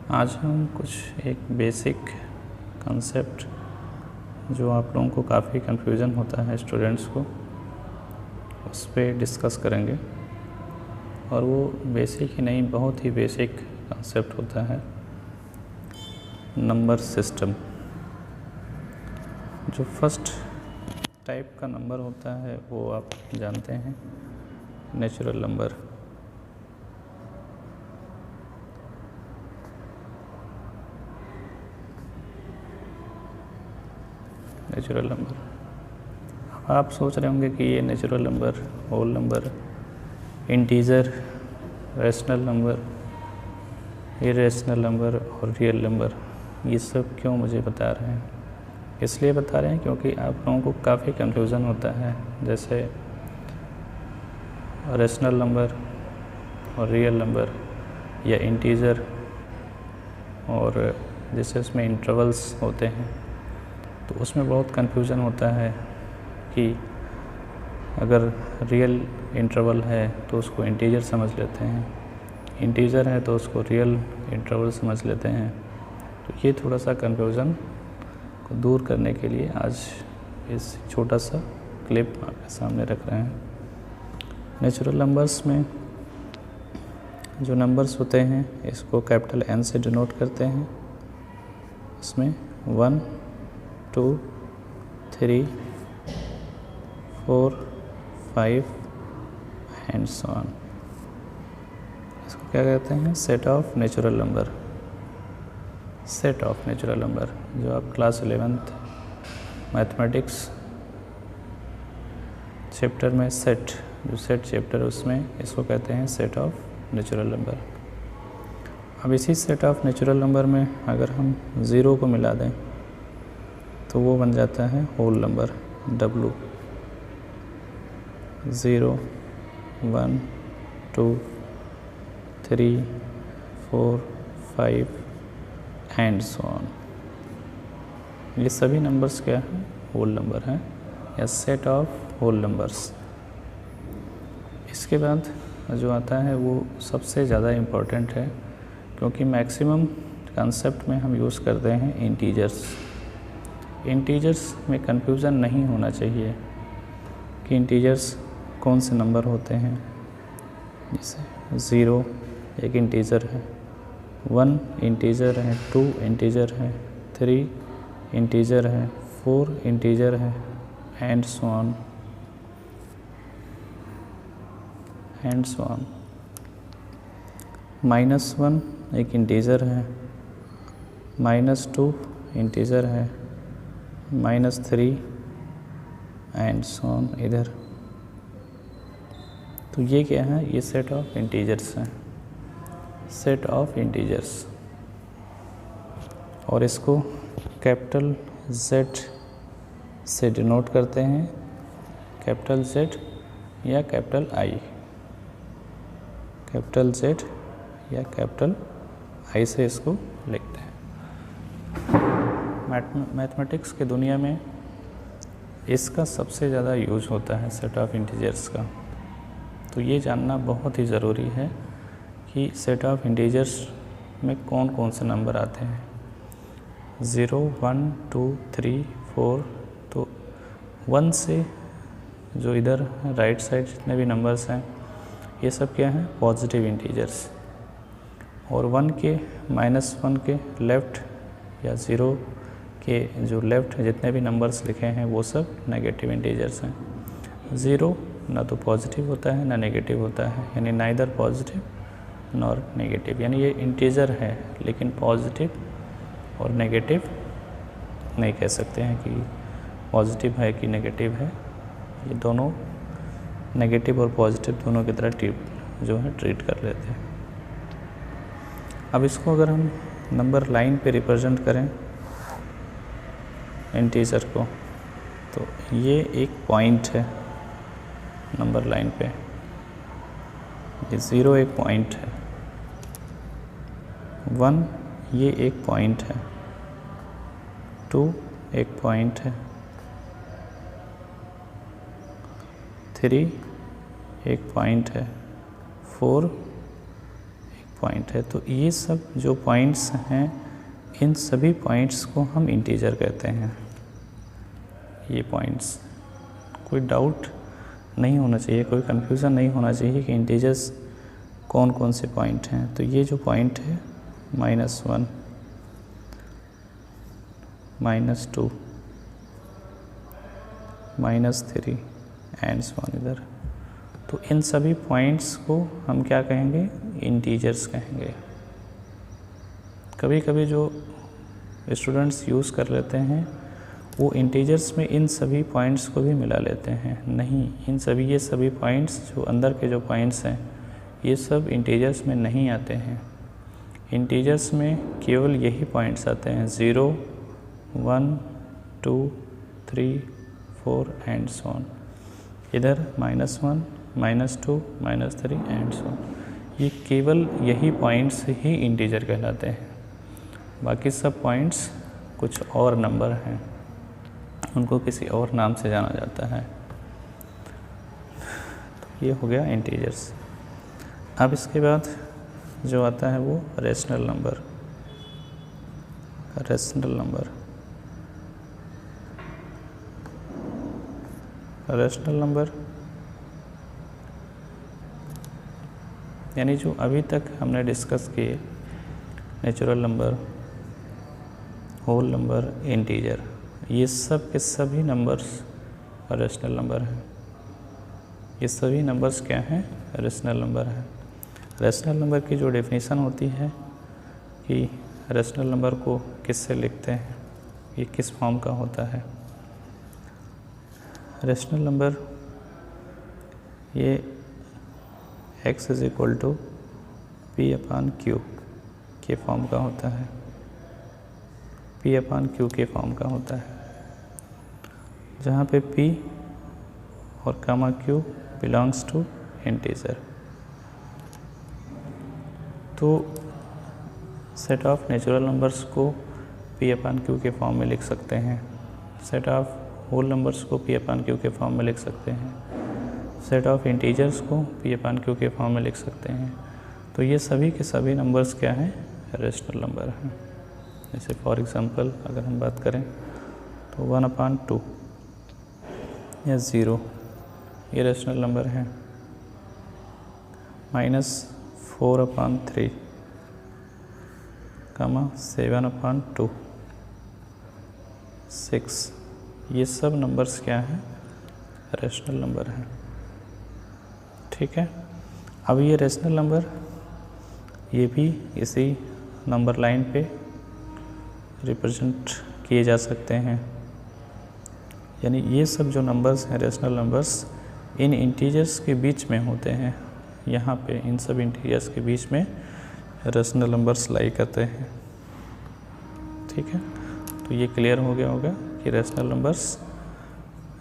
आज हम कुछ एक बेसिक कंसेप्ट जो आप लोगों को काफ़ी कन्फ्यूज़न होता है स्टूडेंट्स को, उस पर डिस्कस करेंगे। और वो बेसिक ही नहीं, बहुत ही बेसिक कंसेप्ट होता है नंबर सिस्टम। जो फर्स्ट टाइप का नंबर होता है वो आप जानते हैं, नेचुरल नंबर। नेचुरल नंबर, अब आप सोच रहे होंगे कि ये natural number, whole number, integer, rational number, irrational number और रियल नंबर, ये सब क्यों मुझे बता रहे हैं। इसलिए बता रहे हैं क्योंकि आप लोगों को काफ़ी कन्फ्यूज़न होता है। जैसे रैशनल नंबर और रियल नंबर या इंटीजर, और जैसे उसमें इंटरवल्स होते हैं तो उसमें बहुत कन्फ्यूज़न होता है कि अगर रियल इंटरवल है तो उसको इंटीजर समझ लेते हैं, इंटीजर है तो उसको रियल इंटरवल समझ लेते हैं। तो ये थोड़ा सा कन्फ्यूज़न को दूर करने के लिए आज इस छोटा सा क्लिप आपके सामने रख रहे हैं। नेचुरल नंबर्स में जो नंबर्स होते हैं इसको कैपिटल N से डिनोट करते हैं। इसमें 1, 2, 3, 4, 5 एंड सो ऑन। इसको क्या कहते हैं? Set of natural number. Set of natural number जो आप क्लास 11th मैथमेटिक्स चैप्टर में सेट, जो सेट चैप्टर उसमें इसको कहते हैं सेट ऑफ नेचुरल नंबर। अब इसी सेट ऑफ नेचुरल नंबर में अगर हम ज़ीरो को मिला दें तो वो बन जाता है whole number W। 0, 1, 2, 3, 4, 5 and so on. ये सभी नंबर्स क्या हैं? होल नंबर हैं या सेट ऑफ होल नंबर्स। इसके बाद जो आता है वो सबसे ज़्यादा इम्पोर्टेंट है, क्योंकि मैक्सिमम कंसेप्ट में हम यूज़ करते हैं इंटीजर्स। इंटीजर्स में कन्फ्यूज़न नहीं होना चाहिए कि इंटीजर्स कौन से नंबर होते हैं। जैसे 0 एक इंटीजर है, 1 इंटीजर है, 2 इंटीजर है, 3 इंटीजर है, 4 इंटीजर है and so on and so on. -1 एक इंटीजर है, -2 इंटीजर है, -3 एंड सो ऑन इधर। तो ये क्या है? ये सेट ऑफ इंटीजर्स हैं, सेट ऑफ इंटीजर्स। और इसको कैपिटल Z से डिनोट करते हैं, कैपिटल Z या कैपिटल I। कैपिटल Z या कैपिटल I से इसको लिखते हैं। मैथमेटिक्स की दुनिया में इसका सबसे ज़्यादा यूज होता है सेट ऑफ इंटीजर्स का। तो ये जानना बहुत ही ज़रूरी है कि सेट ऑफ इंटीजर्स में कौन कौन से नंबर आते हैं। 0, 1, 2, 3, 4। तो 1 से जो इधर राइट साइड जितने भी नंबर्स हैं ये सब क्या हैं? Positive integers. और 1 के -1 के लेफ़्ट या 0 के जो लेफ़्ट जितने भी नंबर्स लिखे हैं वो सब नेगेटिव इंटीजर्स हैं। 0 ना तो पॉजिटिव होता है ना नेगेटिव होता है, यानी नाइदर पॉजिटिव नॉर नेगेटिव। यानी ये इंटीजर है लेकिन पॉजिटिव और नेगेटिव नहीं कह सकते हैं कि पॉजिटिव है कि नेगेटिव है। ये दोनों नेगेटिव और पॉजिटिव दोनों की तरह ट्रीट कर लेते हैं। अब इसको अगर हम नंबर लाइन पे रिप्रेजेंट करें इंटीजर को, तो ये एक पॉइंट है नंबर लाइन पे। ये 0 एक पॉइंट है, 1 ये एक पॉइंट है, 2 एक पॉइंट है, 3 एक पॉइंट है, 4 एक पॉइंट है। तो ये सब जो पॉइंट्स हैं, इन सभी पॉइंट्स को हम इंटीजर कहते हैं। ये पॉइंट्स, कोई डाउट नहीं होना चाहिए, कोई कन्फ्यूज़न नहीं होना चाहिए कि इंटीजर्स कौन कौन से पॉइंट हैं। तो ये जो पॉइंट है -1, -2, -3 एंड सो ऑन इधर, तो इन सभी पॉइंट्स को हम क्या कहेंगे? इंटीजर्स कहेंगे। कभी कभी जो स्टूडेंट्स यूज़ कर लेते हैं वो इंटीजर्स में इन सभी पॉइंट्स को भी मिला लेते हैं। नहीं, ये सभी पॉइंट्स जो अंदर के जो पॉइंट्स हैं ये सब इंटीजर्स में नहीं आते हैं। इंटीजर्स में केवल यही पॉइंट्स आते हैं 0, 1, 2, 3, 4 एंड सो ऑन। इधर -1, -2, -3 एंड सो ऑन। ये केवल यही पॉइंट्स ही इंटीजर कहलाते हैं। बाकी सब पॉइंट्स कुछ और नंबर हैं, उनको किसी और नाम से जाना जाता है। तो ये हो गया इंटीजर्स। अब इसके बाद जो आता है वो रेशनल नंबर। रेशनल नंबर यानी जो अभी तक हमने डिस्कस किए, natural number, whole number, integer, ये सब के सभी नंबर्स रेशनल नंबर हैं। ये सभी नंबर्स क्या हैं? रेशनल नंबर हैं। रेशनल नंबर की जो डेफिनेशन होती है कि रेशनल नंबर को किससे लिखते हैं, ये किस फॉर्म का होता है। रेशनल नंबर ये x = p/q के फॉर्म का होता है। p/q के फॉर्म का होता है, जहाँ पे p और q बिलोंग्स टू इंटीजर। तो सेट ऑफ नेचुरल नंबर्स को p/q के फॉर्म में लिख सकते हैं, सेट ऑफ होल नंबर्स को p/q के फॉर्म में लिख सकते हैं, सेट ऑफ इंटीजर्स को p/q के फॉर्म में लिख सकते हैं। तो ये सभी के सभी नंबर्स क्या हैं? रेशनल नंबर हैं। जैसे फॉर एग्जांपल अगर हम बात करें तो 1/2 या 0 ये रेशनल नंबर है। -4/3, 7/2, 6, ये सब नंबर्स क्या हैं? रेशनल नंबर हैं। ठीक है। अब ये रेशनल नंबर ये भी इसी नंबर लाइन पे रिप्रेजेंट किए जा सकते हैं। यानी ये सब जो नंबर्स हैं रेशनल नंबर्स, इन इंटीजर्स के बीच में होते हैं। यहाँ पे इन सब इंटीजर्स के बीच में रेशनल नंबर्स लाई करते हैं। ठीक है। तो ये क्लियर हो गया होगा कि रेशनल नंबर्स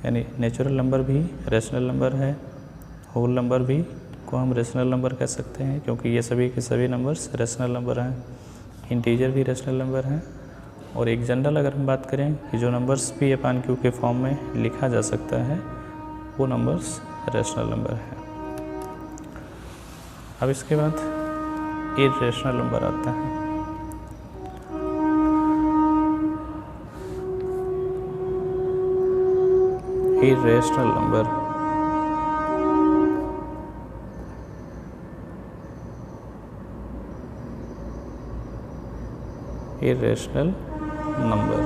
यानी नेचुरल नंबर भी रेशनल नंबर है, होल नंबर भी को हम रेशनल नंबर कह सकते हैं क्योंकि ये सभी के सभी नंबर्स रेशनल नंबर हैं। इंटीजर भी रेशनल नंबर हैं। और एक जनरल अगर हम बात करें कि जो नंबर्स p/q के फॉर्म में लिखा जा सकता है वो नंबर्स रेशनल नंबर है। अब इसके बाद इर्रेशनल नंबर आता है। Irrational number irrational number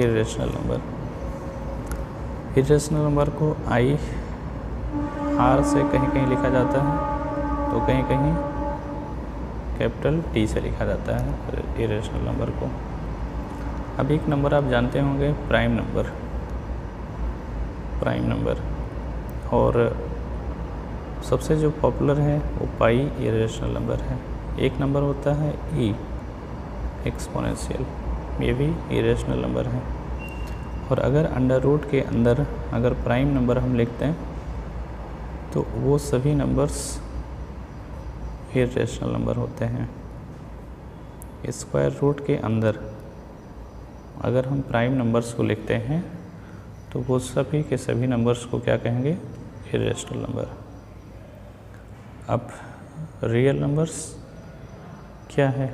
irrational number irrational number को R से कहीं कहीं लिखा जाता है तो कहीं कहीं कैपिटल T से लिखा जाता है इर्रेशनल नंबर को। अब एक नंबर आप जानते होंगे प्राइम नंबर और सबसे जो पॉपुलर है वो पाई इर्रेशनल नंबर है। एक नंबर होता है E एक्सपोनेंशियल, ये भी इर्रेशनल नंबर है। और अगर अंडर रूट के अंदर अगर प्राइम नंबर हम लिखते हैं तो वो सभी नंबर्स इर्रेशनल नंबर होते हैं। स्क्वायर रूट के अंदर अगर हम प्राइम नंबर्स को लिखते हैं तो वो सभी के सभी नंबर्स को क्या कहेंगे? Irrational number. अब रियल नंबर्स क्या है?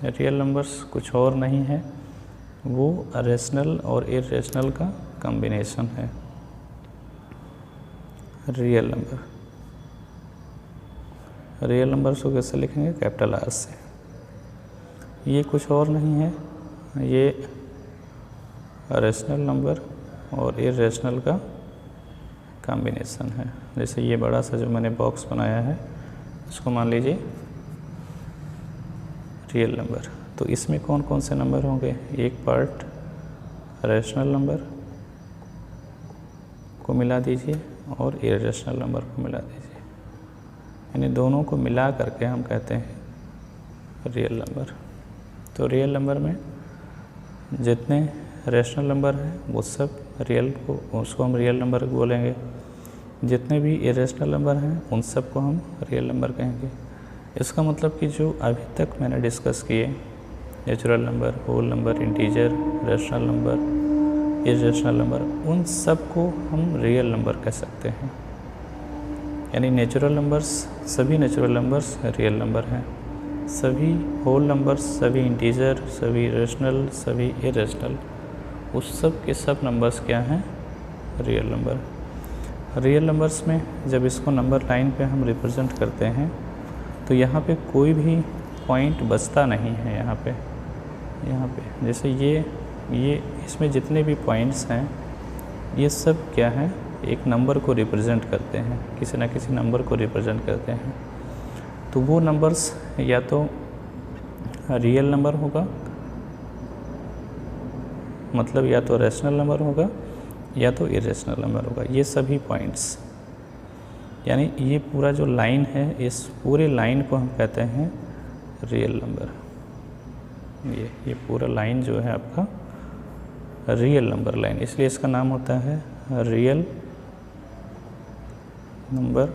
रियल नंबर्स कुछ और नहीं है, वो रेशनल और इरेशनल का कॉम्बिनेशन है रियल नंबर। रियल नंबर्स को कैसे लिखेंगे? कैपिटल आर से। ये कुछ और नहीं है, ये रेशनल नंबर और इरेशनल का कॉम्बिनेशन है। जैसे ये बड़ा सा जो मैंने बॉक्स बनाया है, इसको मान लीजिए रियल नंबर। तो इसमें कौन कौन से नंबर होंगे? एक पार्ट रेशनल नंबर को मिला दीजिए और इरेशनल नंबर को मिला दीजिए, यानी दोनों को मिला करके हम कहते हैं रियल नंबर। तो रियल नंबर में जितने रेशनल नंबर हैं वो सब रियल को, उसको हम रियल नंबर बोलेंगे। जितने भी इरेशनल नंबर हैं उन सब को हम रियल नंबर कहेंगे। इसका मतलब कि जो अभी तक मैंने डिस्कस किए, natural number, whole number, integer, rational number, irrational number, उन सब को हम रियल नंबर कह सकते हैं। यानी नेचुरल नंबर्स, सभी नेचुरल नंबर्स रियल नंबर हैं, सभी होल नंबर्स, सभी इंटीजर, सभी रेशनल, सभी इरेशनल, उस सब के सब नंबर्स क्या हैं? Real number. रियल नंबर्स में जब इसको नंबर लाइन पे हम रिप्रेजेंट करते हैं तो यहाँ पे कोई भी पॉइंट बचता नहीं है। यहाँ पे जैसे ये इसमें जितने भी पॉइंट्स हैं ये सब क्या है? एक नंबर को रिप्रेजेंट करते हैं, किसी न किसी नंबर को रिप्रेजेंट करते हैं। तो वो नंबर्स या तो रियल नंबर होगा, मतलब या तो रेशनल नंबर होगा या तो इरेशनल नंबर होगा, ये सभी पॉइंट्स। यानी ये पूरा जो लाइन है, इस पूरे लाइन को हम कहते हैं रियल नंबर। ये पूरा लाइन जो है आपका रियल नंबर लाइन, इसलिए इसका नाम होता है रियल नंबर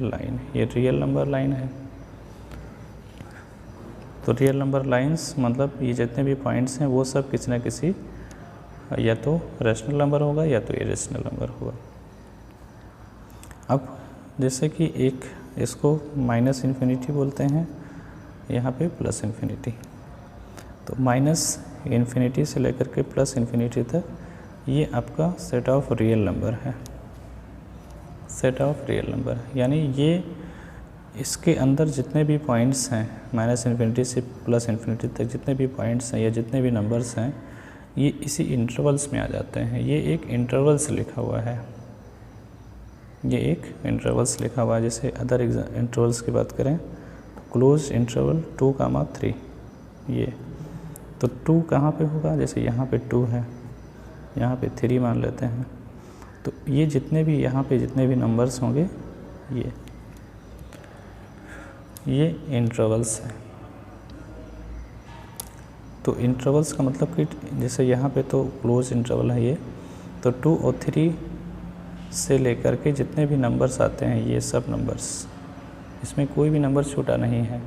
लाइन। ये रियल नंबर लाइन है। तो रियल नंबर लाइंस मतलब ये जितने भी पॉइंट्स हैं वो सब किसी न किसी या तो रेशनल नंबर होगा या तो इरेशनल नंबर होगा। अब जैसे कि एक इसको माइनस इन्फिनिटी बोलते हैं, यहाँ पे प्लस इन्फिनिटी। तो माइनस इन्फिनिटी से लेकर के प्लस इन्फिनिटी तक ये आपका सेट ऑफ रियल नंबर है, सेट ऑफ रियल नंबर। यानी ये इसके अंदर जितने भी पॉइंट्स हैं, माइनस इन्फिनिटी से प्लस इन्फिनिटी तक जितने भी पॉइंट्स हैं या जितने भी नंबर्स हैं, ये इसी इंटरवल्स में आ जाते हैं। ये एक इंटरवल्स लिखा हुआ है, ये एक इंटरवल्स लिखा हुआ है। जैसे अदर इंटरवल्स की बात करें तो क्लोज इंटरवल 2,3, ये तो 2 कहाँ पे होगा? जैसे यहाँ पे 2 है, यहाँ पे 3 मान लेते हैं। तो ये जितने भी यहाँ पे जितने भी नंबर्स होंगे ये इंटरवल्स हैं। तो इंटरवल्स का मतलब कि जैसे यहाँ पे तो क्लोज इंटरवल है ये, तो 2 और 3 से लेकर के जितने भी नंबर्स आते हैं ये सब नंबर्स, इसमें कोई भी नंबर छोटा नहीं है।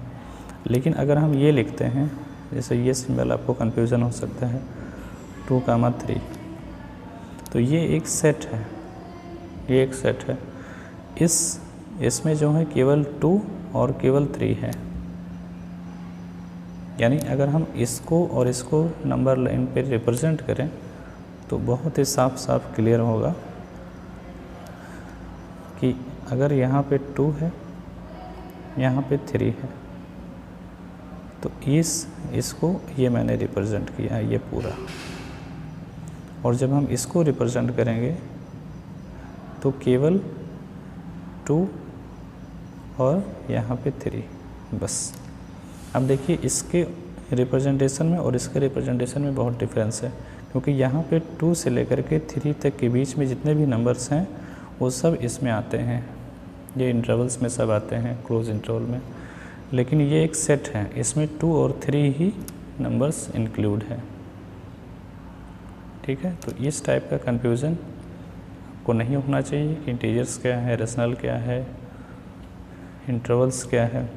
लेकिन अगर हम ये लिखते हैं, जैसे ये सिंबल आपको कन्फ्यूज़न हो सकता है 2,3, तो ये एक सेट है, ये एक सेट है। इसमें जो है केवल 2 और केवल 3 है। यानी अगर हम इसको और इसको नंबर लाइन पे रिप्रेजेंट करें तो बहुत ही साफ साफ क्लियर होगा कि अगर यहाँ पे 2 है, यहाँ पे 3 है, तो इसको ये मैंने रिप्रेजेंट किया है ये पूरा। और जब हम इसको रिप्रेजेंट करेंगे तो केवल 2 और यहाँ पे 3 बस। अब देखिए इसके रिप्रेजेंटेशन में और इसके रिप्रेजेंटेशन में बहुत डिफरेंस है, क्योंकि यहाँ पे 2 से लेकर के 3 तक के बीच में जितने भी नंबर्स हैं वो सब इसमें आते हैं, ये इंटरवल्स में सब आते हैं क्लोज इंटरवल में। लेकिन ये एक सेट है, इसमें 2 और 3 ही नंबर्स इंक्लूड है। ठीक है, तो इस टाइप का कन्फ्यूज़न आपको नहीं होना चाहिए। इंटीजर्स क्या है, रेशनल क्या है, इंटरवल्स क्या है,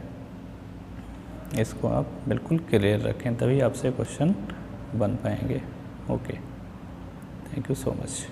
इसको आप बिल्कुल क्लियर रखें, तभी आपसे क्वेश्चन बन पाएंगे। Okay, thank you so much.